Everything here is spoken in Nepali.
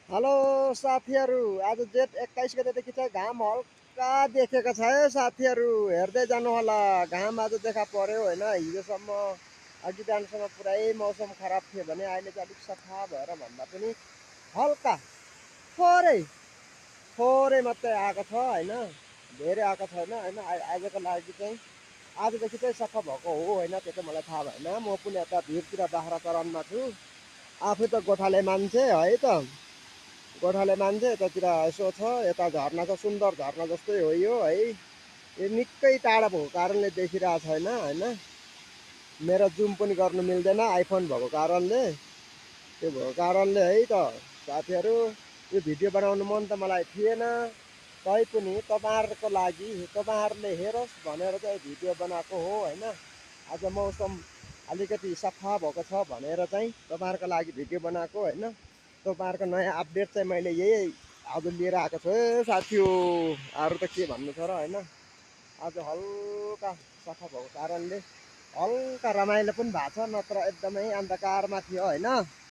हेलो साथीहरू, आज जेठ 21 गतेदेखि चाहिँ घाम हल्का देखेको छ है साथीहरू। हेर्दै जानु होला, घाम आज देखा पर्यो होइन। हिजोसम्म अघि बिहानसम्म पुरै मौसम खराब थियो भने अहिले चाहिँ अलिक सफा भएर भन्दा पनि हल्का थोरै थोरै मात्रै आएको छ होइन, धेरै आएको छैन होइन। आजको लागि चाहिँ आजदेखि चाहिँ सफा भएको हो होइन, त्यो चाहिँ मलाई थाहा भएन। म पनि यता भिरतिर बाख्रा चरनमा छु, आफै त गोठाले मान्छे है त। गोठाले मान्छे यतातिर यसो छ, यता झर्ना छ, सुन्दर झर्ना जस्तै हो यो है। यो निकै टाढा भएको कारणले देखिरहेको छैन होइन। मेरो जुम पनि गर्नु मिल्दैन आइफोन भएको कारणले। त्यो भएको कारणले है त साथीहरू, यो भिडियो बनाउनु मन त मलाई थिएन, तैपनि तपाईँहरूको लागि, तपाईँहरूले हेरोस् भनेर चाहिँ भिडियो बनाएको हो होइन। आज मौसम अलिकति सफा भएको छ भनेर चाहिँ तपाईँहरूको लागि भिडियो बनाएको होइन। तपाईँहरूको नयाँ अपडेट चाहिँ मैले यही आज लिएर आएको छु है साथी हो। अरू त के भन्नु छ र होइन। आज हल्का सफा भएको कारणले हल्का रमाइलो पनि भएको छ, नत्र एकदमै अन्धकारमा थियो होइन।